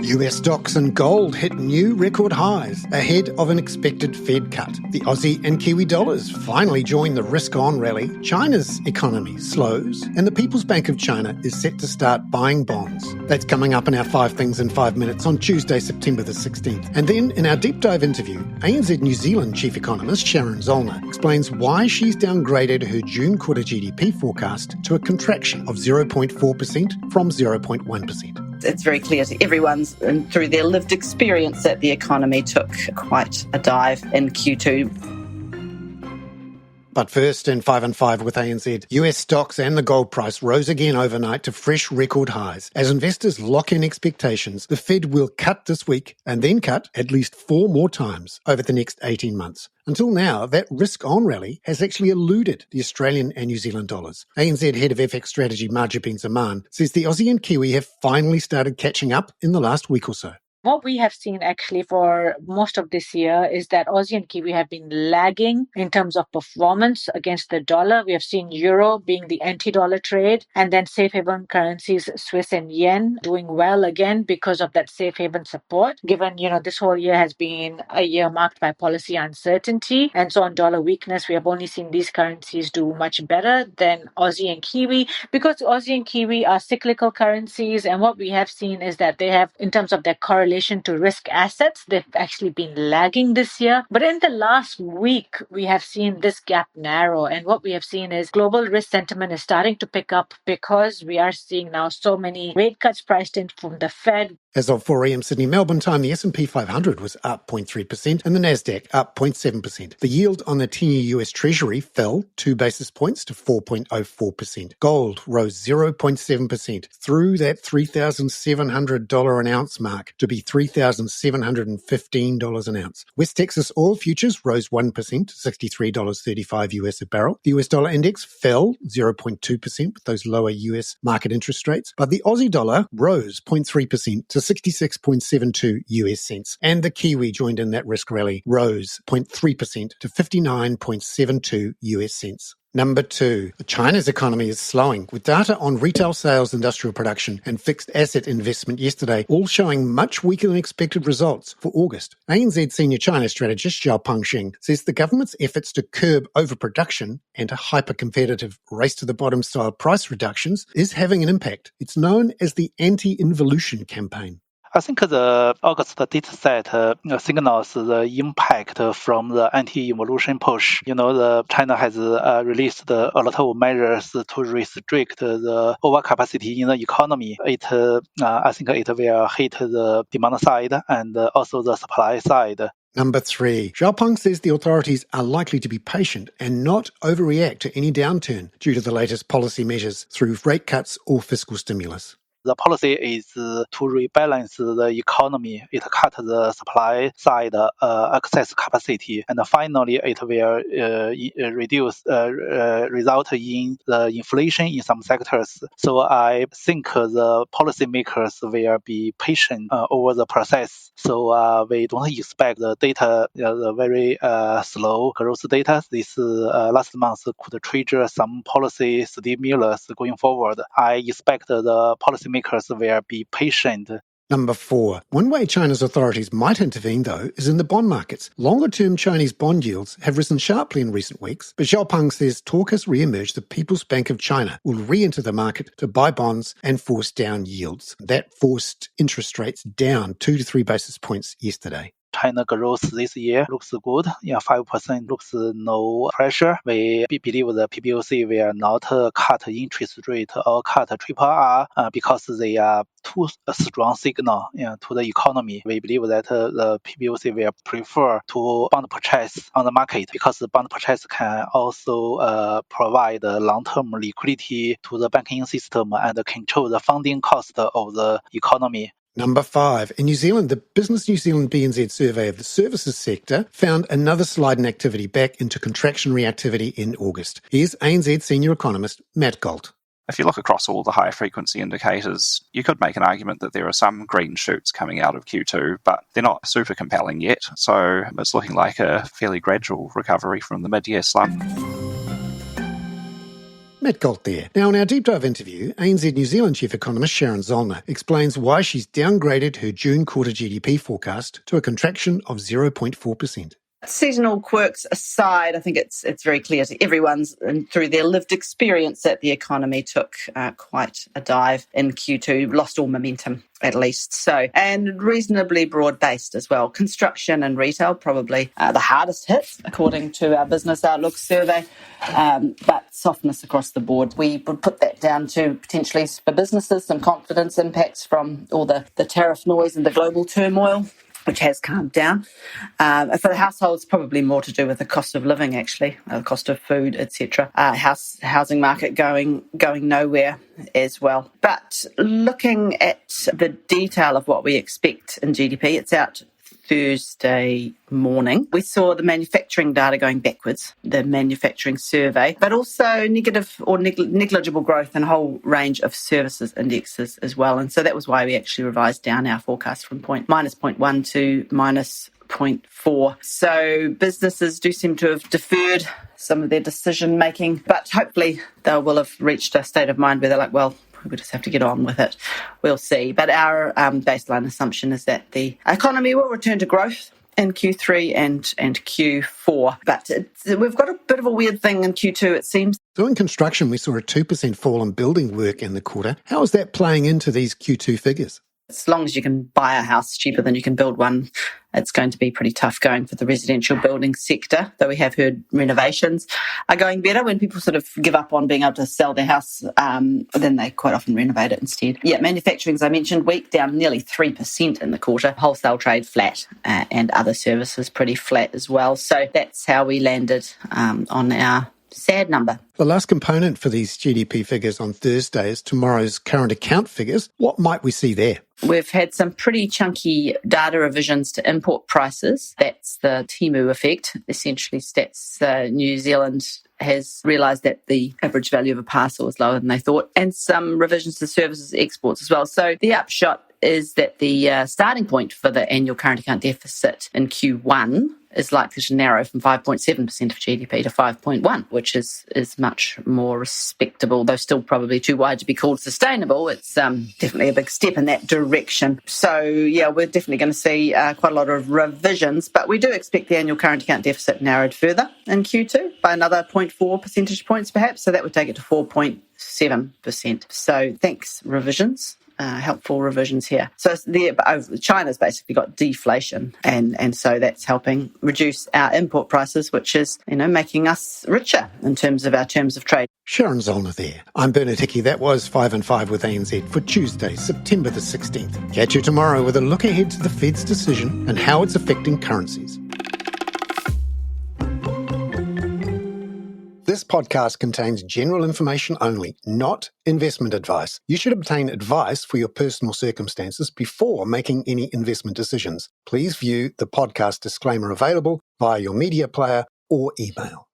US stocks and gold hit new record highs ahead of an expected Fed cut. The Aussie and Kiwi dollars finally join the risk-on rally. China's economy slows, and the People's Bank of China is set to start buying bonds. That's coming up in our 5 Things in 5 Minutes on Tuesday, September the 16th. And then in our deep dive interview, ANZ New Zealand Chief Economist Sharon Zollner explains why she's downgraded her June quarter GDP forecast to a contraction of 0.4% from 0.1%. It's very clear to everyone through their lived experience that the economy took quite a dive in Q2. But first, in 5 and 5 with ANZ, US stocks and the gold price rose again overnight to fresh record highs. As investors lock in expectations, the Fed will cut this week and then cut at least 4 more times over the next 18 months. Until now, that risk-on rally has actually eluded the Australian and New Zealand dollars. ANZ Head of FX Strategy Marja Zaman says the Aussie and Kiwi have finally started catching up in the last week or so. What we have seen actually for most of this year is that Aussie and Kiwi have been lagging in terms of performance against the dollar. We have seen euro being the anti-dollar trade, and then safe haven currencies, Swiss and yen, doing well again because of that safe haven support. Given, this whole year has been a year marked by policy uncertainty, and so on dollar weakness, we have only seen these currencies do much better than Aussie and Kiwi because Aussie and Kiwi are cyclical currencies, and what we have seen is that they have, in terms of their correlation to risk assets, they've actually been lagging this year. But in the last week, we have seen this gap narrow. And what we have seen is global risk sentiment is starting to pick up because we are seeing now so many rate cuts priced in from the Fed. As of 4 a.m. Sydney Melbourne time, the S&P 500 was up 0.3% and the Nasdaq up 0.7%. The yield on the 10-year US Treasury fell 2 basis points to 4.04%. Gold rose 0.7% through that $3,700 an ounce mark to be $3,715 an ounce. West Texas oil futures rose 1% to $63.35 US a barrel. The US dollar index fell 0.2% with those lower US market interest rates, but the Aussie dollar rose 0.3% to 66.72 US cents. And the Kiwi joined in that risk rally, rose 0.3% to 59.72 US cents. Number 2, China's economy is slowing, with data on retail sales, industrial production and fixed asset investment yesterday all showing much weaker than expected results for August. ANZ senior China strategist Zhao Pengxing says the government's efforts to curb overproduction and a hyper-competitive race-to-the-bottom style price reductions is having an impact. It's known as the anti-involution campaign. I think the August data set signals the impact from the anti-involution push. China has released a lot of measures to restrict the overcapacity in the economy. I think it will hit the demand side and also the supply side. Number 3, Zhao Peng says the authorities are likely to be patient and not overreact to any downturn due to the latest policy measures through rate cuts or fiscal stimulus. The policy is to rebalance the economy. It cut the supply side excess capacity, and finally it will result in the inflation in some sectors. So I think the policymakers will be patient over the process. So we don't expect the data, the very slow growth data. This last month could trigger some policy stimulus going forward. I expect the policymakers will be patient. Number 4. One way China's authorities might intervene, though, is in the bond markets. Longer-term Chinese bond yields have risen sharply in recent weeks, but Zhao Peng says talk has re-emerged the People's Bank of China will re-enter the market to buy bonds and force down yields. That forced interest rates down 2 to 3 basis points yesterday. China growth this year looks good. 5% looks no pressure. We believe the PBOC will not cut interest rate or cut RRR because they are too strong signal to the economy. We believe that the PBOC will prefer to bond purchase on the market because the bond purchase can also provide long-term liquidity to the banking system and control the funding cost of the economy. Number 5. In New Zealand, the Business New Zealand BNZ survey of the services sector found another slide in activity back into contractionary activity in August. Here's ANZ senior economist Matt Galt. If you look across all the higher frequency indicators, you could make an argument that there are some green shoots coming out of Q2, but they're not super compelling yet. So it's looking like a fairly gradual recovery from the mid-year slump. Matt Galt there. Now, in our deep dive interview, ANZ New Zealand chief economist Sharon Zollner explains why she's downgraded her June quarter GDP forecast to a contraction of 0.4%. Seasonal quirks aside, I think it's very clear to everyone through their lived experience that the economy took quite a dive in Q2, lost all momentum at least. So, and reasonably broad-based as well. Construction and retail probably the hardest hit according to our Business Outlook survey, but softness across the board. We would put that down to potentially for businesses some confidence impacts from all the tariff noise and the global turmoil, which has calmed down. For the households, probably more to do with the cost of living, actually, the cost of food, etc. Housing market going nowhere as well. But looking at the detail of what we expect in GDP, it's out Thursday morning. We saw the manufacturing data going backwards, the manufacturing survey, but also negative or negligible growth in a whole range of services indexes as well. And so that was why we actually revised down our forecast from minus 0.1 to minus 0.4. So businesses do seem to have deferred some of their decision making, but hopefully they will have reached a state of mind where they're like, well, we just have to get on with it. We'll see. But our baseline assumption is that the economy will return to growth in Q3 and Q4. But we've got a bit of a weird thing in Q2, it seems. So in construction, we saw a 2% fall in building work in the quarter. How is that playing into these Q2 figures? As long as you can buy a house cheaper than you can build one, it's going to be pretty tough going for the residential building sector, though we have heard renovations are going better. When people sort of give up on being able to sell their house, then they quite often renovate it instead. Yeah, manufacturing, as I mentioned, weak, down nearly 3% in the quarter. Wholesale trade flat and other services pretty flat as well. So that's how we landed on our sad number. The last component for these GDP figures on Thursday is tomorrow's current account figures. What might we see there? We've had some pretty chunky data revisions to import prices. That's the Temu effect. Essentially, Stats New Zealand has realised that the average value of a parcel is lower than they thought, and some revisions to services exports as well. So the upshot is that the starting point for the annual current account deficit in Q1 is likely to narrow from 5.7% of GDP to 5.1%, which is much more respectable, though still probably too wide to be called sustainable. It's definitely a big step in that direction. So, yeah, we're definitely going to see quite a lot of revisions, but we do expect the annual current account deficit narrowed further in Q2 by another 0.4 percentage points perhaps, so that would take it to 4.7%. So thanks, revisions. Helpful revisions here. So China's basically got deflation, and so that's helping reduce our import prices, which is, making us richer in terms of our terms of trade. Sharon Zollner there. I'm Bernard Hickey. That was 5 and 5 with ANZ for Tuesday, September the 16th. Catch you tomorrow with a look ahead to the Fed's decision and how it's affecting currencies. This podcast contains general information only, not investment advice. You should obtain advice for your personal circumstances before making any investment decisions. Please view the podcast disclaimer available via your media player or email.